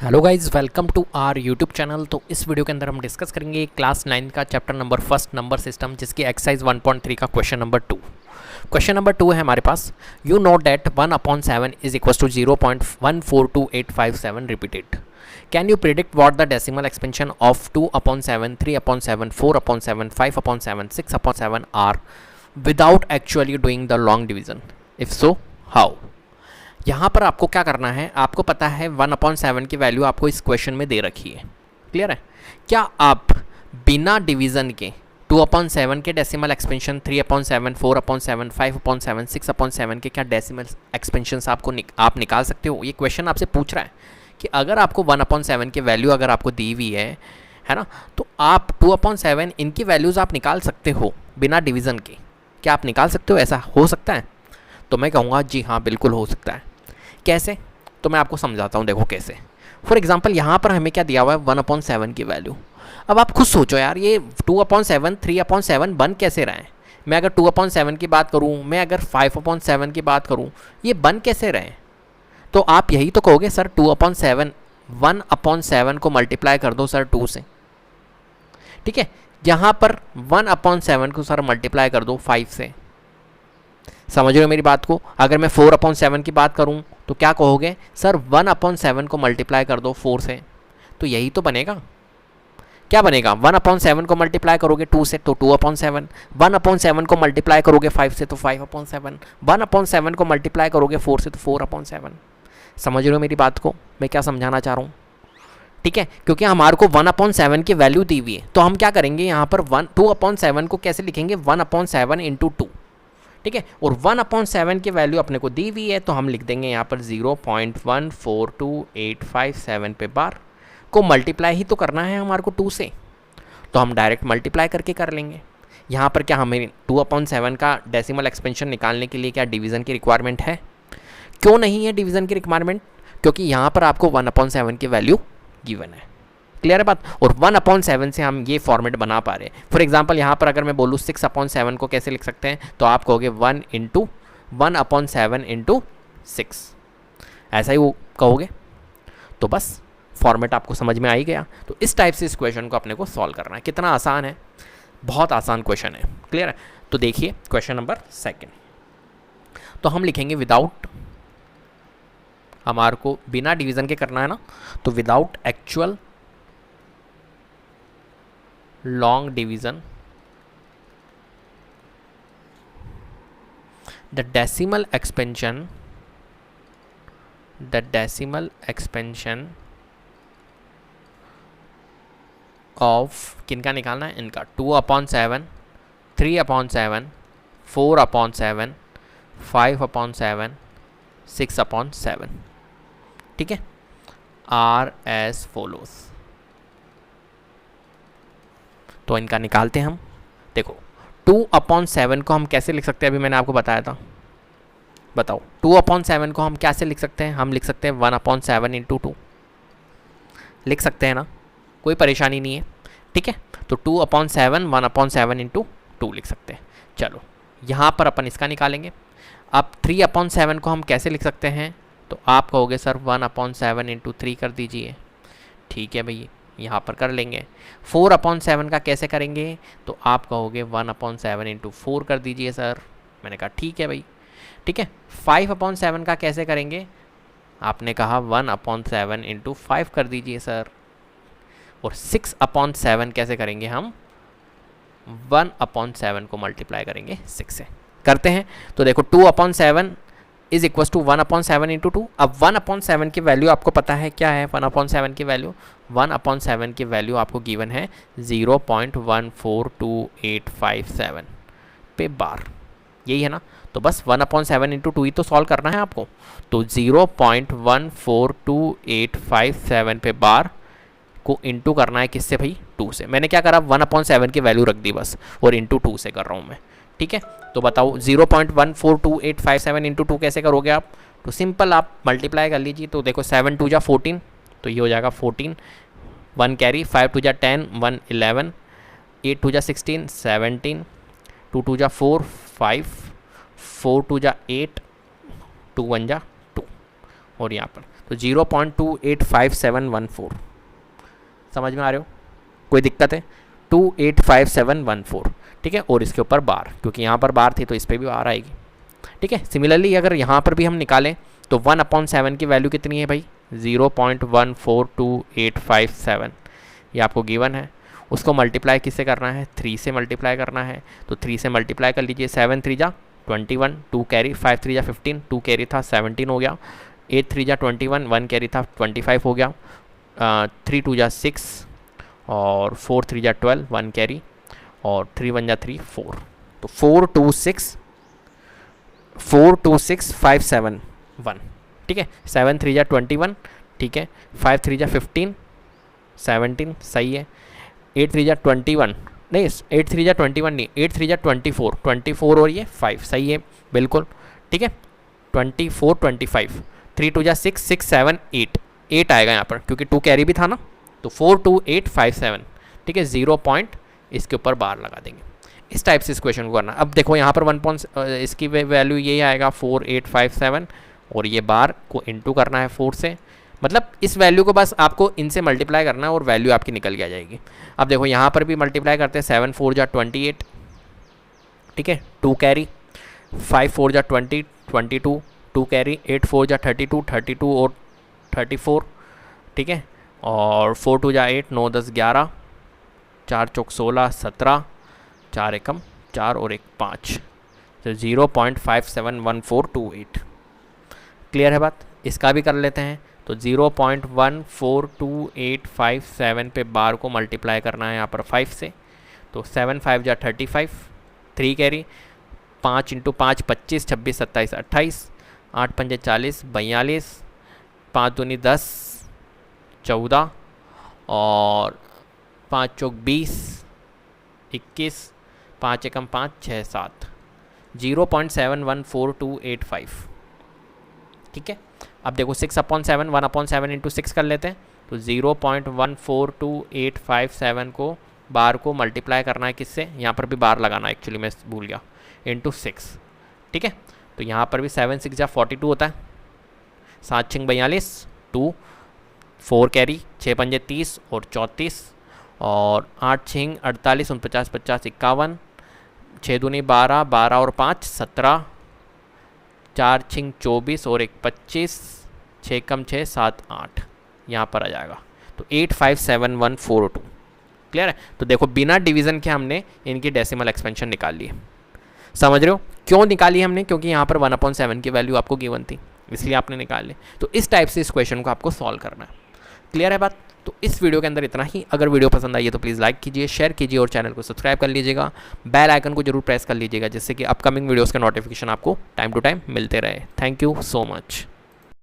Hello guys, welcome to our YouTube channel. तो इस video के अंदर हम डिस्कस करेंगे क्लास 9 का chapter number first number system, जिसकी एक्सरसाइज 1.3 का क्वेश्चन नंबर 2। क्वेश्चन नंबर 2 है हमारे पास, you know that 1/7 is equal to 0.142857 repeated. Can you predict what the decimal expansion of 2/7, 3/7, 4/7, 5/7, 6/7 are without actually doing the long division? If so how? यहाँ पर आपको क्या करना है, आपको पता है 1/7 की वैल्यू आपको इस क्वेश्चन में दे रखी है। क्लियर है? क्या आप बिना डिवीज़न के 2/7 के डेसिमल एक्सपेंशन, 3/7, 4/7, 5/7, 6/7 के क्या डेसिमल एक्सपेंशन आप निकाल सकते हो? ये क्वेश्चन आपसे पूछ रहा है कि अगर आपको 1/7 की वैल्यू अगर आपको दी हुई है ना, तो आप 2/7 इनकी वैल्यूज़ आप निकाल सकते हो बिना डिवीज़न के। क्या आप निकाल सकते हो? ऐसा हो सकता है? तो मैं कहूँगा जी हाँ, बिल्कुल हो सकता है। कैसे? तो मैं आपको समझाता हूँ, देखो कैसे। फॉर एग्जांपल यहाँ पर हमें क्या दिया हुआ है, 1/7 की वैल्यू। अब आप खुद सोचो यार, ये 2/7, 3/7 बन कैसे रहे हैं? मैं अगर 2/7 की बात करूँ, मैं अगर 5/7 की बात करूँ, ये बन कैसे रहे हैं? तो आप यही तो कहोगे सर 2/7, 1/7 को मल्टीप्लाई कर दो सर 2 से। ठीक है, यहाँ पर 1/7 को सर मल्टीप्लाई कर दो 5 से। समझ रहे हो मेरी बात को? अगर मैं 4/7 की बात करूं तो क्या कहोगे सर 1/7 को मल्टीप्लाई कर दो 4 से। तो यही तो बनेगा। क्या बनेगा? 1/7 को मल्टीप्लाई करोगे 2 से तो 2/7, 1/7 को मल्टीप्लाई करोगे 5 से तो 5/7, 1/7 को मल्टीप्लाई करोगे 4 से तो 4/7। समझ रहे हो मेरी बात को? मैं क्या समझाना चाह रहा हूँ? ठीक है, क्योंकि हमारे को 1/7 की वैल्यू दी हुई है, तो हम क्या करेंगे यहाँ पर 2/7 को कैसे लिखेंगे? 1/7 इंटू 2। ठीक है, और 1/7 की वैल्यू अपने को दी हुई है, तो हम लिख देंगे यहाँ पर 0.142857 पे बार को मल्टीप्लाई ही तो करना है हमारे को 2 से, तो हम डायरेक्ट मल्टीप्लाई करके कर लेंगे। यहाँ पर क्या हमें 2/7 का डेसिमल एक्सपेंशन निकालने के लिए क्या डिवीज़न की रिक्वायरमेंट है? क्यों नहीं है डिवीज़न की रिक्वायरमेंट? क्योंकि यहाँ पर आपको 1/7 की वैल्यू गिवन है। क्लियर है बात? और 1/7 से हम ये फॉर्मेट बना पा रहे हैं। फॉर एग्जांपल यहाँ पर अगर मैं बोलूँ 6/7 को कैसे लिख सकते हैं, तो आप कहोगे 1/7 इंटू 6, ऐसा ही वो कहोगे। तो बस फॉर्मेट आपको समझ में आ ही गया। तो इस टाइप से इस क्वेश्चन को अपने को सॉल्व करना है। कितना आसान है, बहुत आसान क्वेश्चन है। क्लियर है? तो देखिए क्वेश्चन नंबर 2, तो हम लिखेंगे विदाउट, हमारे को बिना डिवीज़न के करना है ना, तो without actual long division, the decimal expansion of किनका निकालना है? इनका 2/7, 3/7, 4/7, 5/7, 6/7। ठीक है, आर एज फॉलोज। तो इनका निकालते हैं हम। देखो 2/7 को हम कैसे लिख सकते हैं? अभी मैंने आपको बताया था, बताओ 2/7 को हम कैसे लिख सकते हैं? हम लिख सकते हैं 1/7 इंटू 2, लिख सकते हैं ना, कोई परेशानी नहीं है। ठीक है, तो 2/7, 1/7 इंटू 2 लिख सकते हैं। चलो यहाँ पर अपन इसका निकालेंगे। अब 3/7 को हम कैसे लिख सकते हैं? तो आप कहोगे सर 1/7 इंटू 3 कर दीजिए। ठीक है भैया, यहाँ पर कर लेंगे। 4/7 का कैसे करेंगे? तो आप कहोगे 1/7 इंटू 4 कर दीजिए सर। मैंने कहा ठीक है भाई। ठीक है, 5/7 का कैसे करेंगे? आपने कहा 1/7 इंटू 5 कर दीजिए सर। और 6/7 कैसे करेंगे? हम 1/7 को मल्टीप्लाई करेंगे 6 से। करते हैं तो देखो 2/7 इज इक्वल टू 1/7 इंटू 2। अब 1/7 की वैल्यू आपको पता है क्या है? 1/7 की वैल्यू, 1/7 की वैल्यू आपको गिवन है 0.14287 पे बार, यही है ना। तो बस 1/7 इंटू 2 ही तो सॉल्व करना है आपको। तो 0.14287 पे बार को इंटू करना है किससे भाई? 2 से। मैंने क्या करा, 1/7 की वैल्यू रख दी बस, और इंटू 2 से कर रहा हूँ मैं। ठीक है, तो बताओ 0.14287 इंटू 2 कैसे करोगे आप? तो सिंपल आप मल्टीप्लाई कर लीजिए। तो देखो 7 2 जा 14, तो ये हो जाएगा 14, 1 कैरी, 5 2 जा 10, 1 11, 8 2 जा 16, 17, 2 2 जा 4, 5, 4 2 जा 8, 2 1 जा 2, और यहाँ पर, तो 0.285714 समझ में आ रहे हो, कोई दिक्कत है? 285714, ठीक है। और इसके ऊपर बार, क्योंकि यहाँ पर बार थी तो इस पर भी बार आएगी, ठीक है। सिमिलरली अगर यहाँ पर भी हम निकालें तो 1/7 की वैल्यू कितनी है भाई? 0.142857, ये आपको गिवन है। उसको मल्टीप्लाई किससे करना है? 3 से मल्टीप्लाई करना है, तो 3 से मल्टीप्लाई कर लीजिए। 7 3 जा 21, 2 कैरी, 5 3 जा 15, 2 कैरी था 17 हो गया, 8 3 जा 21, 1 कैरी था 25 हो गया, 3 2 जा 6 और 4 3 जा 12, 1 कैरी, और 3 1 जा 3 4, तो 426571, ठीक है। 7 3 जा 21, ठीक है। 5 3 जा 15, 17 सही है। 8 3 जा 21, नहीं 8 3 जा 21 नहीं, 8 3 जा 24, 24 और ये 5 सही है बिल्कुल, ठीक है। 24 25, 3 2 जा 6, 6 7 8 आएगा यहाँ पर, क्योंकि 2 कैरी भी था ना, तो 42857, ठीक है। 0 पॉइंट इसके ऊपर बार लगा देंगे। इस टाइप से इस क्वेश्चन को करना। अब देखो यहाँ पर 1 इसकी वैल्यू यही आएगा 4857, और ये बार को इनटू करना है 4 से, मतलब इस वैल्यू को बस आपको इनसे मल्टीप्लाई करना है और वैल्यू आपकी निकल के आ जाएगी। अब देखो यहाँ पर भी मल्टीप्लाई करते हैं, 7 4 जा 28, ठीक है। 2 कैरी, 5 4 जा 20 22, 2 कैरी, 8 4 जा 32 32 और 34, ठीक है। और 4 2 जा 8, 9 10 11, 4 चौक 16 17, 4 एकम 4 और 1 5, तो 0.571428। क्लियर है बात? इसका भी कर लेते हैं, तो 0.142857 पे बार को मल्टीप्लाई करना है यहाँ पर 5 से, तो 7 5 जा 35, 3 कैरी, 5 × 5 25, 26 27 28, 8 5 40 42, 5 दूनी 10 14, और 5 चौक 20 21, 5 एकम 5 6 7, 0.714285, ठीक है। अब देखो 6/7, 1/7 इंटू 6 कर लेते हैं, तो 0.142857 को बार को मल्टीप्लाई करना है किससे? यहाँ पर भी बार लगाना है, एक्चुअली मैं भूल गया, इंटू 6, ठीक है। तो यहाँ पर भी 7 6 जा 42 होता है, 7 6 42, 2 4 कैरी, 6 5 30 और 34, और 8 6 48 49 50 51, 6 दूनी 12 12 और 5 17, 4 6 24 और 1 25, 6 कम 6 7 8, यहाँ पर आ जाएगा, तो 857142। क्लियर है? तो देखो बिना डिवीज़न के हमने इनकी डेसिमल एक्सपेंशन निकाल ली है। समझ रहे हो क्यों निकाली हमने? क्योंकि यहाँ पर 1/7 की वैल्यू आपको गिवन थी, इसलिए आपने निकाल ली। तो इस टाइप से इस क्वेश्चन को आपको सॉल्व करना है। क्लियर है बात? तो इस वीडियो के अंदर इतना ही। अगर वीडियो पसंद आई है तो प्लीज़ लाइक कीजिए, शेयर कीजिए और चैनल को सब्सक्राइब कर लीजिएगा। बेल आइकन को जरूर प्रेस कर लीजिएगा, जिससे कि अपकमिंग वीडियोस का नोटिफिकेशन आपको टाइम टू टाइम मिलते रहे। Thank you so much.